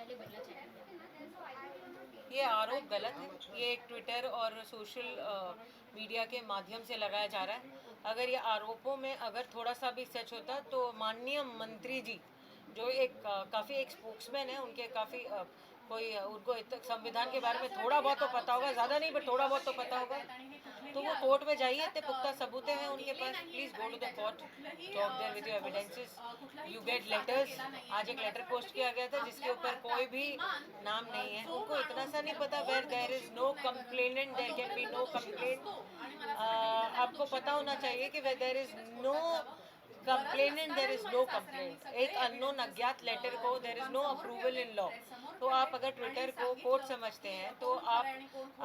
आगे बढ़ना चाहेंगे? ये आरोप गलत है। ये एक ट्विटर और सोशल मीडिया के माध्यम से लगाया जा रहा है। अगर ये आरोपों में अगर थोड़ा सा भी सच होता तो माननीय मंत्री जी जो एक काफ़ी एक स्पोक्समैन है, उनके काफ़ी कोई उनको संविधान के बारे में थोड़ा बहुत तो पता होगा, ज़्यादा नहीं बट थोड़ा बहुत तो पता होगा, तो वो कोर्ट में जाइए, इतने पुख्ता सबूतें हैं उनके पास, please go to the court, talk there with your evidences, you get letters. आज एक लेटर पोस्ट किया गया था जिसके ऊपर कोई भी नाम नहीं है। उनको इतना सा नहीं पता, where there is no complainant there can be no complaint. आपको पता होना चाहिए कि where there is no complainant there is no complaint. एक अननोन अज्ञात लेटर को there is no approval in law. तो आप अगर ट्विटर को कोर्ट समझते हैं तो आप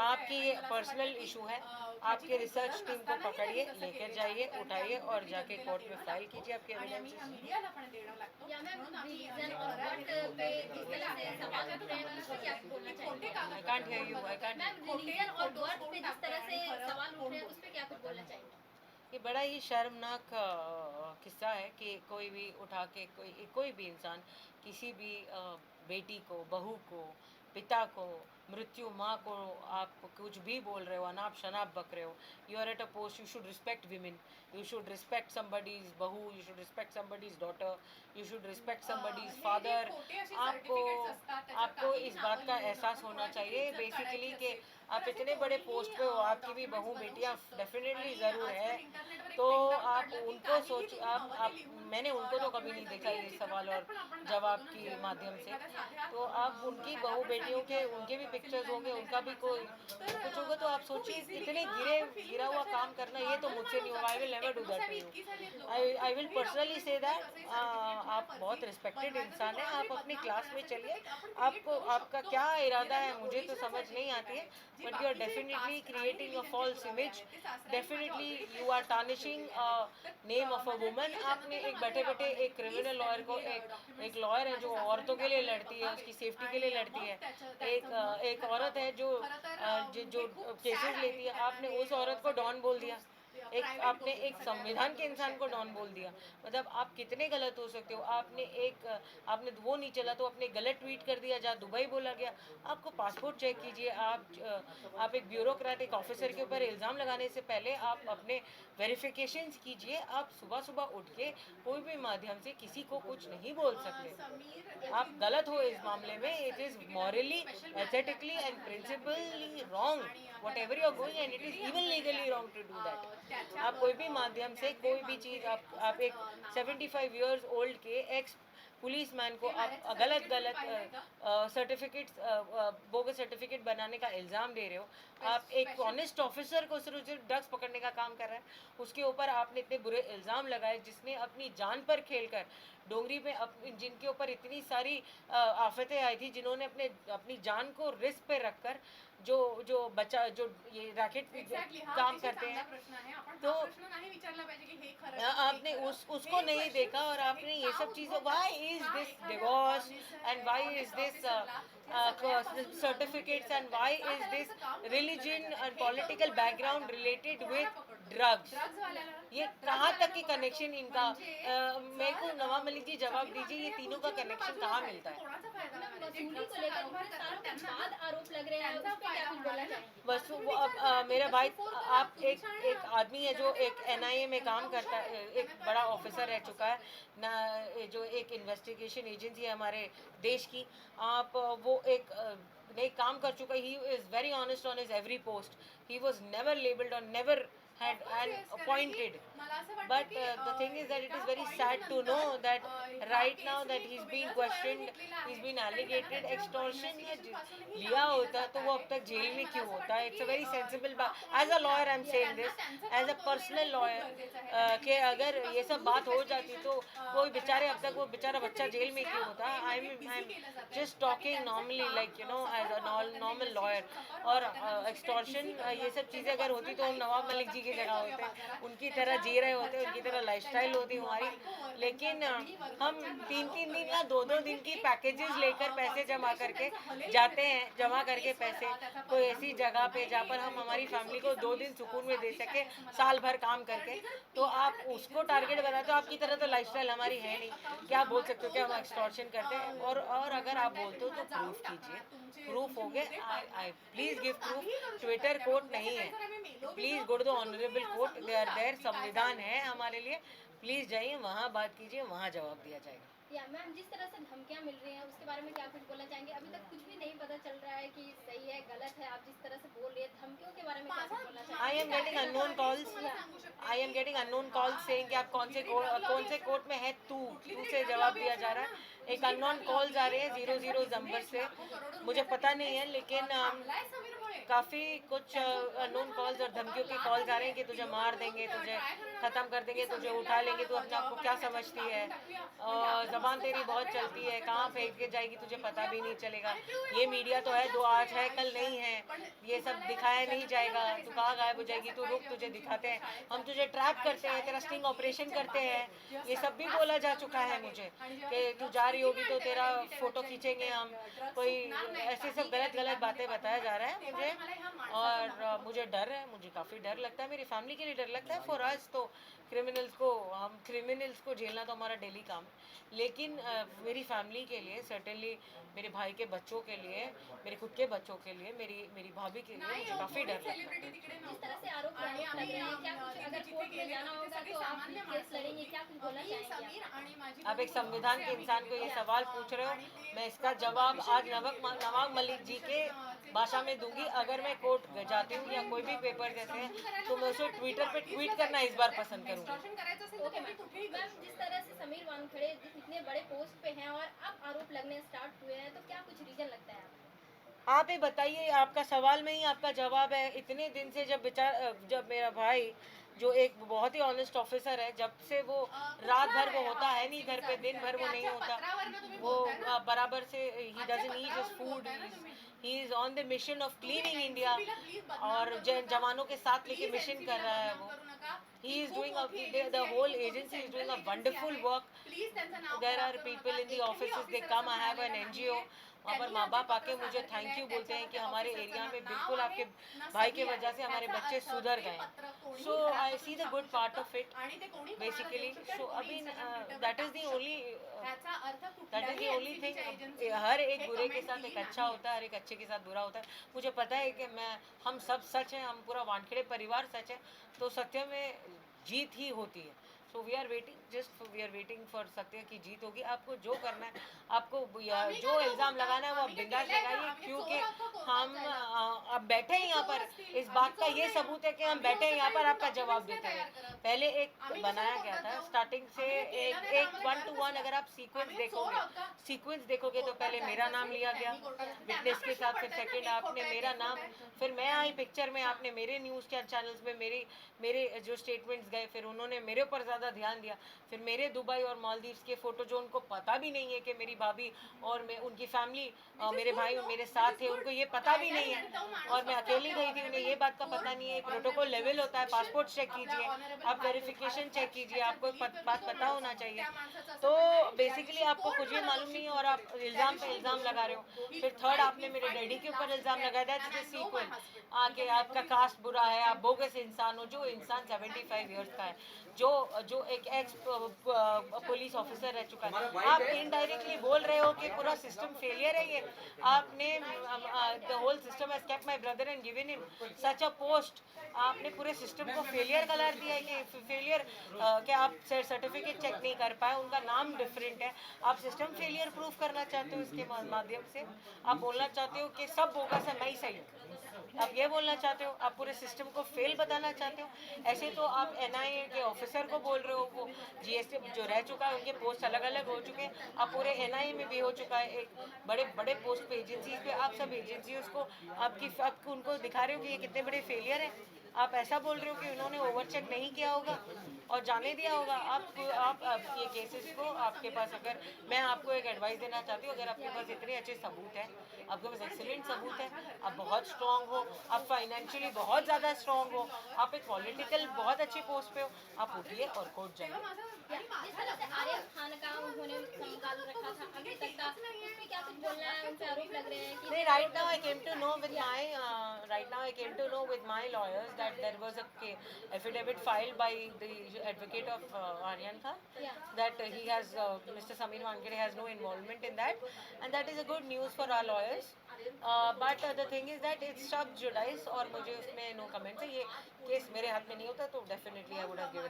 आपकी पर्सनल इशू है, आपके रिसर्च टीम को पकड़िए, लेकर जाइए, उठाइए और जाके कोर्ट में फाइल कीजिए आपके एविडेंसेस। या मैम रीजन और व्हाट पे जिस तरह से सवाल उठ रहे हैं उस पे क्या बोलना चाहेंगे? I can't hear you, I can't. Ma'am reason और व्हाट पे जिस तरह से सवाल उठ रहे हैं उस पे क्या कुछ बोलना चाहेंगे? ये बड़ा ही शर्मनाक किस्सा है कि कोई भी उठा के कोई भी इंसान किसी भी बेटी को, बहू को, पिता को, मृत्यु माँ को आप कुछ भी बोल रहे हो, अनाप शनाप बक रहे हो। You are at a post, you should respect women, you should respect somebody's बहू, you should respect somebody's daughter, you should respect somebody's father. आपको आपको इस बात का एहसास होना चाहिए बेसिकली कि आप इतने बड़े पोस्ट पे हो, आपकी भी बहू बेटियां डेफिनेटली ज़रूर है, तो आप उनको सोच आप मैंने उनको तो कभी नहीं देखा ये सवाल और जवाब के माध्यम से। तो आप उनकी बहू बेटियों के उनके भी पिक्चर्स होंगे, उनका भी कोई कुछ होगा, तो आप सोचिए इतने गिरा हुआ काम करना, ये तो मुझसे नहीं होगा। I will never do that to you. I will personally say that आप बहुत रिस्पेक्टेड इंसान हैं, आप अपनी क्लास में चलिए, आपको आपका क्या इरादा है मुझे तो समझ नहीं आती है, but you are definitely creating a false image, definitely you are tarnishing name of a woman. आपने एक बैठे बैठे एक क्रिमिनल लॉयर को, एक लॉयर है जो औरतों के लिए लड़ती है, उसकी सेफ्टी के लिए लड़ती है, एक औरत है जो जो केसेस लेती है, आपने उस औरत को डॉन बोल दिया। एक आपने एक संविधान के इंसान को डॉन बोल दिया। मतलब आप कितने गलत हो सकते हो। आपने वो नहीं चला तो आपने गलत ट्वीट कर दिया जहाँ दुबई बोला गया। आपको पासपोर्ट चेक कीजिए। आप एक ब्यूरोक्रेटिक ऑफिसर के ऊपर इल्ज़ाम लगाने से पहले आप अपने वेरिफिकेशंस कीजिए। आप सुबह सुबह उठ के कोई भी माध्यम से किसी को कुछ नहीं बोल सकते। आप गलत हो इस मामले में। It is morally, ethically and principally wrong whatever you are going, and it is even legally wrong to do that. आप कोई भी माध्यम से कोई भी चीज़ आप एक 75 ईयर्स ओल्ड के एक्स पुलिस मैन को आप गलत सर्टिफिकेट बोगस सर्टिफिकेट बनाने का इल्ज़ाम दे रहे हो। आप एक ऑनेस्ट ऑफिसर को सिर्फ ड्रग्स पकड़ने का काम कर रहा है, उसके ऊपर आपने इतने बुरे इल्ज़ाम लगाए, जिसने अपनी जान पर खेलकर डोंगरी में जिनके ऊपर इतनी सारी आफतें आई थी, जिन्होंने अपनी जान को रिस्क पे रखकर जो बच्चा जो ये रैकेट काम करते हैं, तो आपने उसको नहीं देखा और आपने ये सब चीज़ें, why is this divorce and why is this certificates and why is this religion and political background related with drugs. ये कहाँ तक की कनेक्शन इनका, मेरे को नवाब मलिक जी जवाब दीजिए, ये तीनों का कनेक्शन कहाँ मिलता है? वसूली को लेकर इतने सालों के बाद आरोप लग रहे हैं, उस पे क्या कुछ बोलना चाहेंगे? वसू अब मेरा भाई, आप एक आदमी है जो एक एनआईए में काम करता है, एक बड़ा ऑफिसर रह चुका है ना, जो एक इन्वेस्टिगेशन एजेंसी है हमारे देश की। आप वो एक काम कर चुका है। He is very honest on his every post. He was never labelled और never had and appointed, but the thing is that it is very sad to know that right now that he's being questioned, he's been alleged extortion। या लिया होता तो वो अब तक jail में क्यों होता? इट्स अ वेरी सेंसिबल बात। As a lawyer I am saying this, as a personal lawyer, कि अगर ये सब बात हो जाती तो कोई बेचारे अब तक वो बेचारा बच्चा जेल में क्यों होता? I am just talking normally, like you know, as a normal lawyer. और एक्सटॉर्शन ये सब चीज़ें अगर होती तो हम नवाब मलिक जी की जगह होते हैं, उनकी तरह जी रहे होते हैं, उनकी तरह लाइफस्टाइल होती है हमारी। लेकिन हम 3-3 दिन या 2-2 दिन की पैकेजेस लेकर पैसे जमा करके जाते हैं, जमा करके पैसे कोई ऐसी जगह पे जहाँ पर हम हमारी फैमिली को 2 दिन सुकून में दे सके, साल भर काम करके। तो आप उसको टारगेट बनाते हो, आपकी तरह तो लाइफस्टाइल हमारी है नहीं। क्या बोल सकते हो कि हम एक्सटॉर्शन करते हैं? और अगर आप बोलते हो तो प्रूफ कीजिए, प्रूफ हो गया। I please give proof. Twitter court नहीं है, please go to the honourable court, they are there, संविधान है हमारे लिए। प्लीज जाइए, वहाँ बात कीजिए, वहाँ जवाब दिया जाएगा। या मैम, जिस तरह से धमकियां मिल रही हैं उसके बारे में क्या कुछ बोलना चाहेंगे? अभी तक कुछ भी नहीं पता चल रहा है कि सही है गलत है, आप जिस तरह से बोल रही है धमकियों के बारे में क्या कुछ बोलना चाहेंगे? I am getting unknown calls, I am getting unknown calls saying कि आप कौन से कोर्ट में है, तू से जवाब दिया जा रहा है। एक अननोन कॉल्स आ रहे हैं 00 नंबर से, मुझे पता नहीं है, लेकिन काफ़ी कुछ अननोन कॉल्स और धमकियों के कॉल्स आ रहे हैं कि तुझे मार देंगे, तुझे ख़त्म कर देंगे, तुझे उठा लेंगे, तू अपने आप को क्या समझती है, ज़बान तेरी बहुत चलती है, कहाँ फेंक के जाएगी तुझे पता भी नहीं चलेगा। ये मीडिया तो है, जो आज है कल नहीं है, ये सब दिखाया नहीं जाएगा, तू कहाँ गायब हो जाएगी, तू रुक, तुझे दिखाते हैं, हम तुझे ट्रैप करते हैं, तेरा स्टिंग ऑपरेशन करते हैं। ये सब भी बोला जा चुका है मुझे कि तू जा रही होगी तो तेरा फोटो खींचेंगे हम, कोई ऐसे सब गलत गलत बातें बताया जा रहा है मुझे। और मुझे डर है, मुझे काफ़ी डर लगता है, मेरी फैमिली के लिए डर लगता है। फॉर अस तो हम क्रिमिनल्स को झेलना तो हमारा डेली काम है, लेकिन मेरी फैमिली के लिए सर्टेनली, मेरे भाई के बच्चों के लिए, मेरे खुद के बच्चों के लिए, मेरी भाभी के लिए मुझे काफ़ी डर लगता है। जिस तरह से आरोप लग रहे हैं, क्या कुछ अगर कोर्ट में जाना होगा तो आप केस लड़ेंगे, क्या कुछ बोलना चाहेंगे? आप एक संविधान के इंसान को ये सवाल पूछ रहे हो, मैं इसका जवाब आज नवाब मलिक जी के भाषा में दूंगी। अगर मैं कोर्ट जाती हूँ या कोई भी पेपर जैसे हैं तो मैं उसे ट्विटर पे ट्वीट करना इस बार पसंद करूँगी। ओके मैम, जिस तरह से समीर वानखेड़े इतने बड़े पोस्ट पे हैं और अब आरोप लगने स्टार्ट हुए हैं, तो क्या कुछ रीजन लगता है आपको? आप ही बताइए, आपका सवाल में ही आपका जवाब है। इतने दिन से जब मेरा भाई जो एक बहुत ही ऑनेस्ट ऑफिसर है, जब से वो रात भर वो होता है नहीं घर पे, दिन भर वो नहीं होता, वो बराबर से he doesn't eat his food, he is on the mission of cleaning India, और जवानों के साथ लेके मिशन कर रहा है वो। He is doing the whole agency is doing a wonderful work. There are people in the offices, they come, I have an NGO, वहाँ पर माँ बाप आके मुझे थैंक यू बोलते हैं कि हमारे एरिया में बिल्कुल आपके भाई की वजह से हमारे बच्चे सुधर गए। So I see the good part of it basically. So अभी that is the only thing. हर एक बुरे के साथ एक अच्छा होता है, हर एक अच्छे के साथ बुरा होता है। मुझे पता है कि हम सब सच हैं, हम पूरा वानखेड़े परिवार सच है, तो सत्य में जीत ही होती है। So we are waiting for सत्य की जीत होगी। आपको जो करना है, आपको जो इल्ज़ाम लगाना है वो आप बिंदास लगाइए, क्योंकि हम अब बैठे हैं यहाँ पर। इस बात का ये सबूत है कि हम बैठे हैं यहाँ पर आपका जवाब देते हैं। पहले एक बनाया गया था स्टार्टिंग से, एक 1-to-1 अगर आप सीक्वेंस देखोगे तो पहले मेरा नाम लिया गया विटनेस के साथ, फिर सेकंड आपने मेरा नाम, फिर मैं आई पिक्चर में, आपने मेरे न्यूज़ चैनल्स में मेरे जो स्टेटमेंट्स गए, फिर उन्होंने मेरे ऊपर ज़्यादा ध्यान दिया, फिर मेरे दुबई और मालदीव्स के फ़ोटो, जो उनको पता भी नहीं है कि मेरी भाभी और उनकी फैमिली, मेरे भाई मेरे साथ थे, उनको ये पता भी नहीं है, और मैं अकेली गई थी, उन्हें ये बात का पता नहीं है। प्रोटोकॉल लेवल होता है, पासपोर्ट चेक कीजिए, आप वेरिफिकेशन चेक कीजिए, आपको बात पता होना चाहिए। तो बेसिकली आपको कुछ भी मालूम नहीं है और आप इल्ज़ाम पे इल्ज़ाम लगा रहे हो। फिर थर्ड आपने मेरे डैडी के ऊपर इल्ज़ाम लगाया, दैट्स द सीक्वेंस, आके आपका कास्ट बुरा है, आप बोगस इंसान हो। जो इंसान 75 ईयर्स का है, जो एक एक्स पुलिस ऑफिसर रह चुका है, आप इनडायरेक्टली बोल रहे हो कि पूरा सिस्टम फेलियर है। ये आपने the whole system has kept my brother and given him such a post. आपने पूरे सिस्टम को फेलियर करार दिया है कि फेलियर क्या आप सर्टिफिकेट चेक नहीं कर पाए, उनका नाम डिफरेंट है, आप सिस्टम फेलियर प्रूफ करना चाहते हो इसके माध्यम से। आप बोलना चाहते हो कि सब बोगस है, मैं ही सही हूँ, आप ये बोलना चाहते हो, आप पूरे सिस्टम को फेल बताना चाहते हो। ऐसे तो आप एनआईए के ऑफिसर को बोल रहे हो, वो जीएसटी जो रह चुका है, उनके पोस्ट अलग अलग हो चुके हैं, आप पूरे एनआईए में भी हो चुका है एक बड़े बड़े पोस्ट पे, एजेंसीज पे, आप सब एजेंसीज को आपको उनको दिखा रहे हो कि ये कितने बड़े फेलियर हैं। आप ऐसा बोल रहे हो कि उन्होंने ओवर चेक नहीं किया होगा। और जाने दिया होगा। आप ये केसेस को, आपके पास अगर, मैं आपको एक एडवाइस देना चाहती हूँ, अगर आपके पास इतने अच्छे सबूत हैं, आपके पास एक्सीलेंट सबूत है, आप बहुत स्ट्रांग हो, आप फाइनेंशियली बहुत ज़्यादा स्ट्रांग हो, आप एक पॉलिटिकल बहुत अच्छी पोस्ट पे हो, आप उठिए और कोर्ट जाइए। जिस तरह से आर्या खान का उन्होंने संभाल रखा था अभी तक का, उस पे क्या कुछ बोलना है? उन पे आरोप लग रहे हैं कि नहीं, right now I came to know with my right now I came to know with my lawyers that there was a affidavit filed by the advocate of Aryan Khan, Yeah. that he has Mr. Sameer Wangere has no involvement in that, and that is a good news for our lawyers. But the thing is that it's sub judice, और मुझे उसमें no comment है। ये case मेरे हाथ में नहीं होता तो definitely I would have given